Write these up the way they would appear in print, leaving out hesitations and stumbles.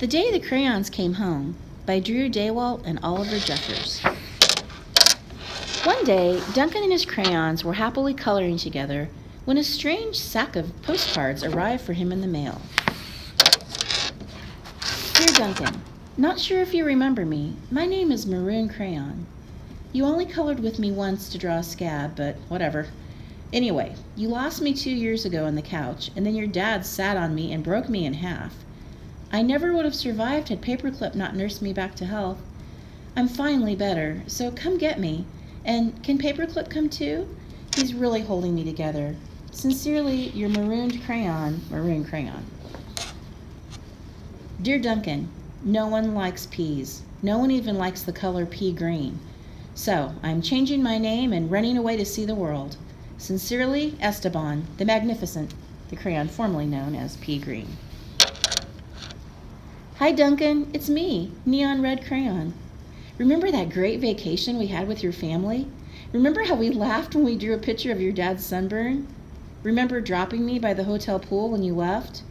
The Day the Crayons Came Home by Drew Daywalt and Oliver Jeffers. One day, Duncan and his crayons were happily coloring together when a strange sack of postcards arrived for him in the mail. Dear Duncan, not sure if you remember me. My name is Maroon Crayon. You only colored with me once to draw a scab, but whatever. Anyway, you lost me 2 years ago on the couch, and then your dad sat on me and broke me in half. I never would have survived had Paperclip not nursed me back to health. I'm finally better, so come get me. And can Paperclip come too? He's really holding me together. Sincerely, your marooned crayon, Maroon Crayon. Dear Duncan, no one likes peas. No one even likes the color pea green. So, I'm changing my name and running away to see the world. Sincerely, Esteban, the Magnificent, the crayon formerly known as Pea Green. Hi Duncan, it's me, Neon Red Crayon. Remember that great vacation we had with your family? Remember how we laughed when we drew a picture of your dad's sunburn? Remember dropping me by the hotel pool when you left?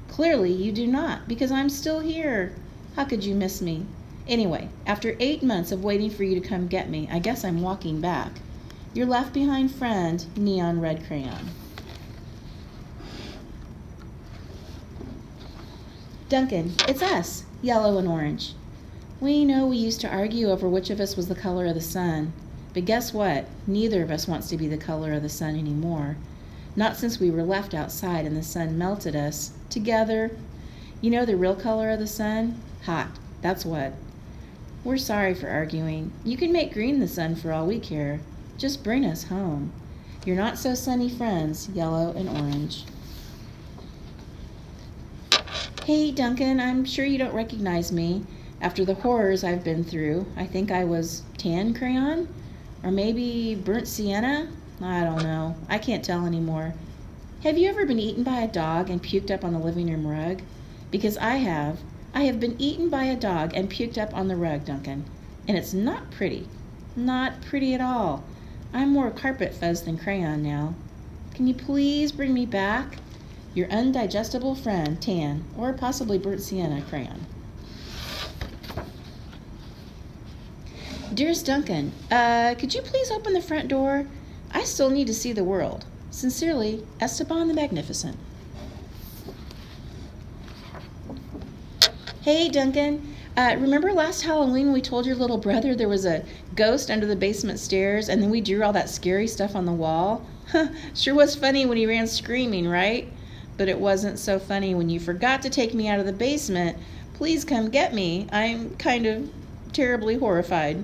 Clearly you do not, because I'm still here. How could you miss me? Anyway, after 8 months of waiting for you to come get me, I guess I'm walking back. Your left behind friend, Neon Red Crayon. Duncan, it's us, yellow and orange. We know we used to argue over which of us was the color of the sun, but guess what? Neither of us wants to be the color of the sun anymore. Not since we were left outside and the sun melted us, together. You know the real color of the sun? Hot, that's what. We're sorry for arguing. You can make green the sun for all we care. Just bring us home. Your not so sunny friends, yellow and orange. Hey Duncan, I'm sure you don't recognize me. After the horrors I've been through, I think I was tan crayon? Or maybe burnt sienna? I don't know. I can't tell anymore. Have you ever been eaten by a dog and puked up on the living room rug? Because I have. I have been eaten by a dog and puked up on the rug, Duncan. And it's not pretty. Not pretty at all. I'm more carpet fuzz than crayon now. Can you please bring me back? Your undigestible friend, tan, or possibly burnt sienna crayon. Dearest Duncan, could you please open the front door? I still need to see the world. Sincerely, Esteban the Magnificent. Hey Duncan, remember last Halloween we told your little brother there was a ghost under the basement stairs and then we drew all that scary stuff on the wall? Sure was funny when he ran screaming, right? But it wasn't so funny when you forgot to take me out of the basement. Please come get me. I'm kind of terribly horrified.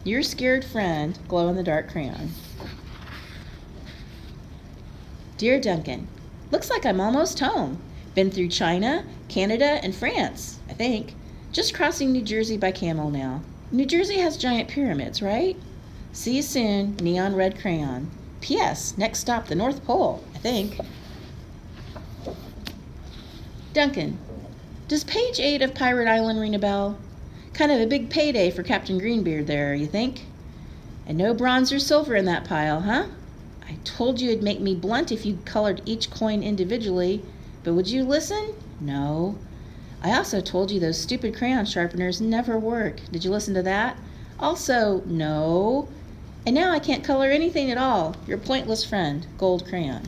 Your scared friend, glow-in-the-dark crayon. Dear Duncan, looks like I'm almost home. Been through China, Canada, and France, I think. Just crossing New Jersey by camel now. New Jersey has giant pyramids, right? See you soon, Neon Red Crayon. P.S. Next stop, the North Pole, I think. Duncan, does page 8 of Pirate Island ring a bell? Kind of a big payday for Captain Greenbeard there, you think? And no bronze or silver in that pile, huh? I told you it'd make me blunt if you colored each coin individually, but would you listen? No. I also told you those stupid crayon sharpeners never work. Did you listen to that? Also, no. And now I can't color anything at all. Your pointless friend, Gold Crayon.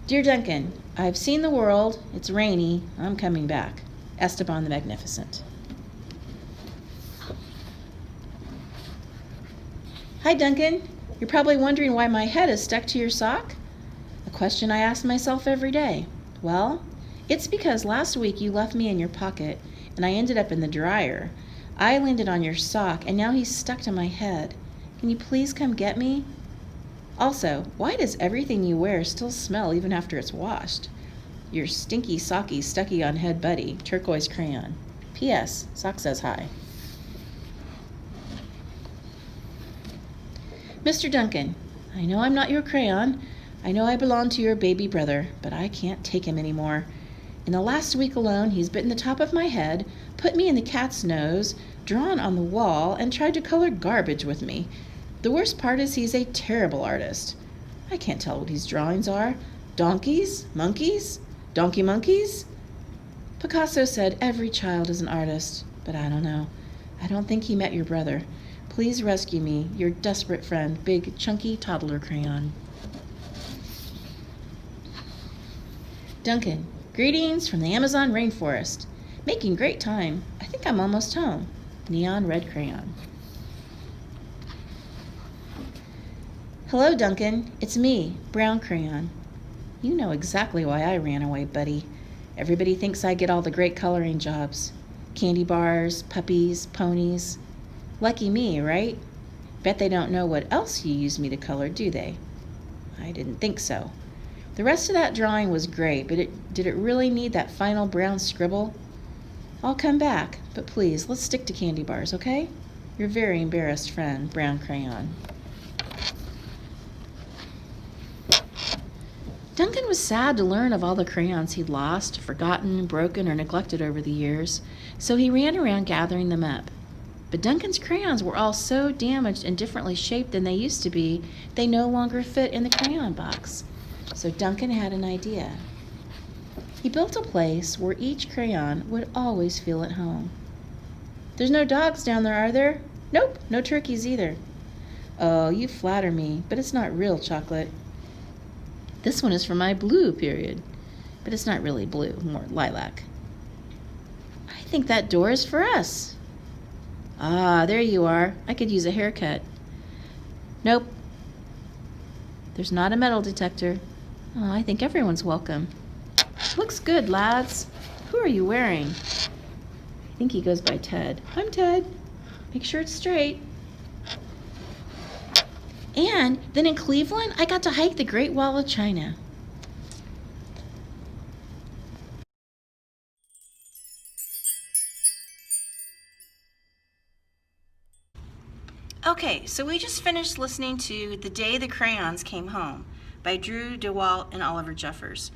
Dear Duncan, I've seen the world. It's rainy. I'm coming back. Esteban the Magnificent. Hi Duncan. You're probably wondering why my head is stuck to your sock? A question I ask myself every day. Well, it's because last week you left me in your pocket and I ended up in the dryer. I landed on your sock and now he's stuck to my head. Can you please come get me? Also, why does everything you wear still smell even after it's washed? Your stinky socky stucky on head buddy, turquoise crayon. P.S. Sock says hi. Mr. Duncan, I know I'm not your crayon. I know I belong to your baby brother, but I can't take him anymore. In the last week alone, he's bitten the top of my head, put me in the cat's nose, drawn on the wall, and tried to color garbage with me. The worst part is he's a terrible artist. I can't tell what his drawings are. Donkeys? Monkeys? Donkey monkeys? Picasso said every child is an artist, but I don't know. I don't think he met your brother. Please rescue me, your desperate friend, big, chunky toddler crayon. Duncan, greetings from the Amazon rainforest. Making great time. I think I'm almost home. Neon red crayon. Hello, Duncan. It's me, brown crayon. You know exactly why I ran away, buddy. Everybody thinks I get all the great coloring jobs. Candy bars, puppies, ponies. Lucky me, right? Bet they don't know what else you use me to color, do they? I didn't think so. The rest of that drawing was great, but did it really need that final brown scribble? I'll come back, but please, let's stick to candy bars, okay? Your very embarrassed friend, brown crayon. Duncan was sad to learn of all the crayons he'd lost, forgotten, broken, or neglected over the years, so he ran around gathering them up. But Duncan's crayons were all so damaged and differently shaped than they used to be, they no longer fit in the crayon box. So Duncan had an idea. He built a place where each crayon would always feel at home. There's no dogs down there, are there? Nope, no turkeys either. Oh, you flatter me, but it's not real chocolate. This one is for my blue period, but it's not really blue, more lilac. I think that door is for us. Ah, there you are. I could use a haircut. Nope. There's not a metal detector. Oh, I think everyone's welcome. Looks good, lads. Who are you wearing? I think he goes by Ted. I'm Ted. Make sure it's straight. And then in Cleveland, I got to hike the Great Wall of China. Okay, so we just finished listening to The Day the Crayons Came Home by Drew Daywalt and Oliver Jeffers.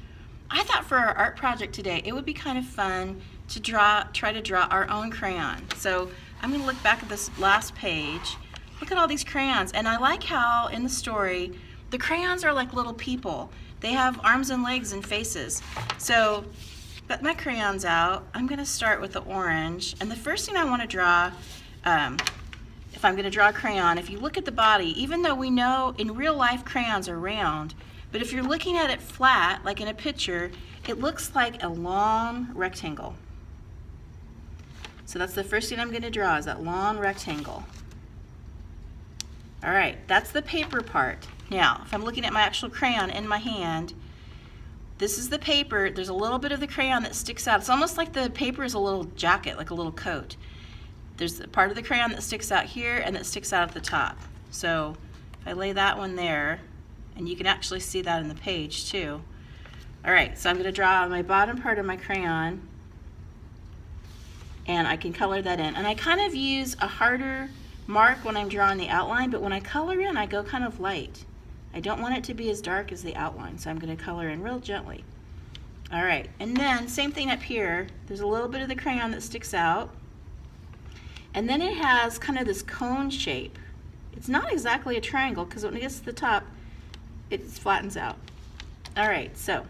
I thought for our art project today, it would be kind of fun to try to draw our own crayon. So I'm going to look back at this last page. Look at all these crayons, and I like how in the story, the crayons are like little people. They have arms and legs and faces. So, got my crayons out. I'm going to start with the orange, and the first thing I want to draw, if I'm going to draw a crayon, if you look at the body, even though we know in real life crayons are round, but if you're looking at it flat, like in a picture, it looks like a long rectangle. So that's the first thing I'm going to draw, is that long rectangle. All right, that's the paper part. Now, if I'm looking at my actual crayon in my hand, this is the paper. There's a little bit of the crayon that sticks out. It's almost like the paper is a little jacket, like a little coat. There's a part of the crayon that sticks out here and that sticks out at the top. So if I lay that one there, and you can actually see that in the page too. All right, so I'm going to draw my bottom part of my crayon, and I can color that in. And I kind of use a harder mark when I'm drawing the outline, but when I color in, I go kind of light. I don't want it to be as dark as the outline, so I'm going to color in real gently. All right, and then same thing up here. There's a little bit of the crayon that sticks out, and then it has kind of this cone shape. It's not exactly a triangle because when it gets to the top, it flattens out. All right, so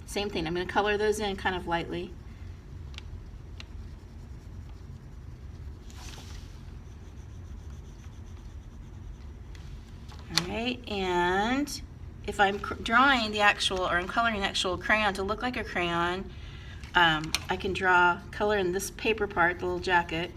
same thing. I'm going to color those in kind of lightly. All right, and if I'm drawing the actual, or I'm coloring the actual crayon to look like a crayon, I can color in this paper part, the little jacket.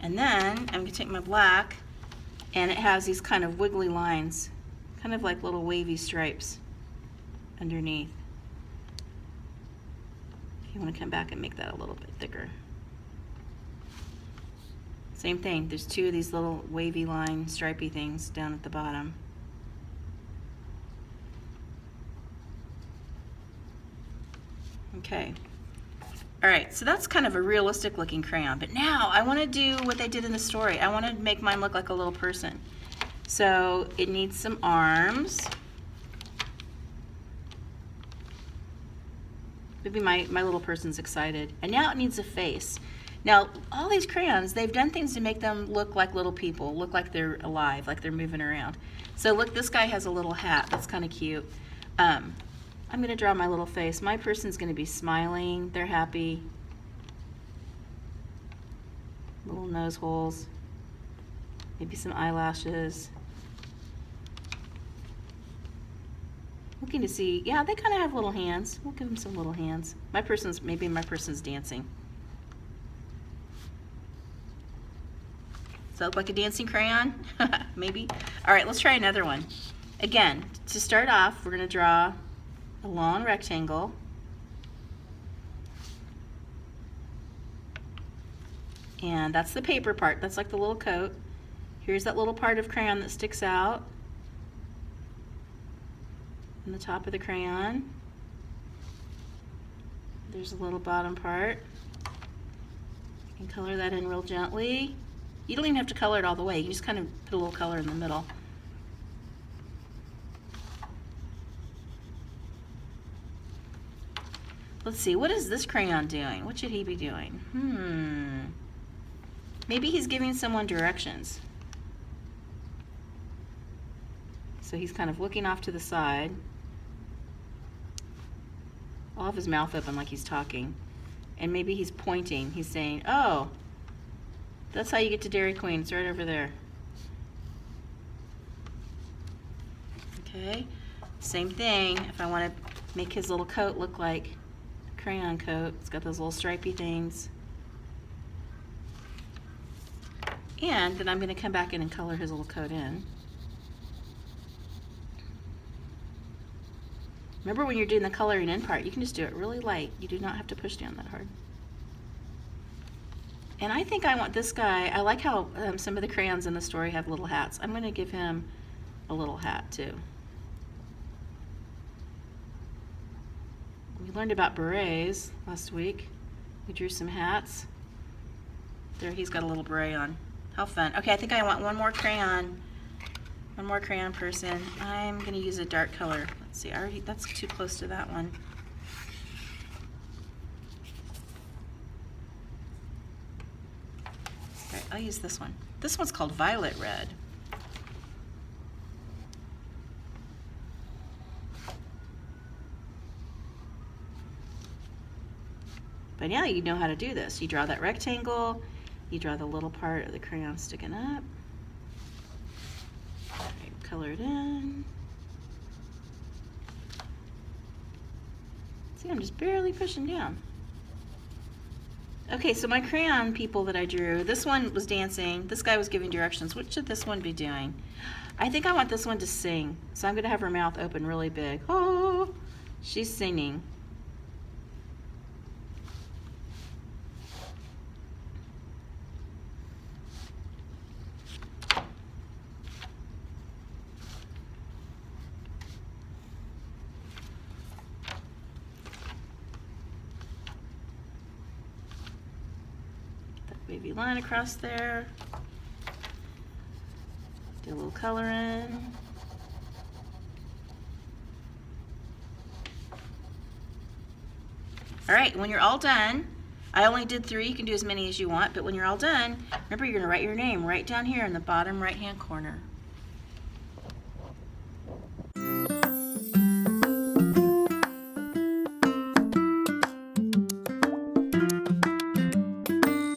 And then I'm going to take my black, and it has these kind of wiggly lines, kind of like little wavy stripes underneath. If you want to come back and make that a little bit thicker. Same thing, there's two of these little wavy line stripy things down at the bottom. Okay. All right, so that's kind of a realistic looking crayon, but now I want to do what they did in the story. I want to make mine look like a little person. So it needs some arms. Maybe my little person's excited. And now it needs a face. Now, all these crayons, they've done things to make them look like little people, look like they're alive, like they're moving around. So look, this guy has a little hat. That's kind of cute. I'm going to draw my little face. My person's going to be smiling. They're happy. Little nose holes. Maybe some eyelashes. Looking to see, yeah, they kind of have little hands. We'll give them some little hands. Maybe my person's dancing. Does that look like a dancing crayon? Maybe. All right, let's try another one. Again, to start off, we're going to draw a long rectangle. And that's the paper part. That's like the little coat. Here's that little part of crayon that sticks out in the top of the crayon. There's a little bottom part. You can color that in real gently. You don't even have to color it all the way. You just kind of put a little color in the middle. Let's see, what is this crayon doing? What should he be doing? Maybe he's giving someone directions. So he's kind of looking off to the side. I'll have his mouth open like he's talking. And maybe he's pointing. He's saying, oh, that's how you get to Dairy Queen. It's right over there. Okay, same thing. If I want to make his little coat look like a crayon coat, it's got those little stripy things. And then I'm going to come back in and color his little coat in. Remember, when you're doing the coloring in part, you can just do it really light. You do not have to push down that hard. And I think I want this guy, I like how some of the crayons in the story have little hats. I'm going to give him a little hat too. We learned about berets last week. We drew some hats. There, he's got a little beret on. How fun. Okay, I think I want one more crayon person. I'm going to use a dark color. Let's see, that's too close to that one. All right, I'll use this one. This one's called Violet Red. But now you know how to do this. You draw that rectangle, you draw the little part of the crayon sticking up. Right, color it in. See, I'm just barely pushing down. Okay, so my crayon people that I drew, this one was dancing, this guy was giving directions. What should this one be doing? I think I want this one to sing. So I'm gonna have her mouth open really big. Oh, she's singing. Wavy line across there. Do a little color in. All right, when you're all done, I only did 3, you can do as many as you want, but when you're all done, remember you're gonna write your name right down here in the bottom right-hand corner.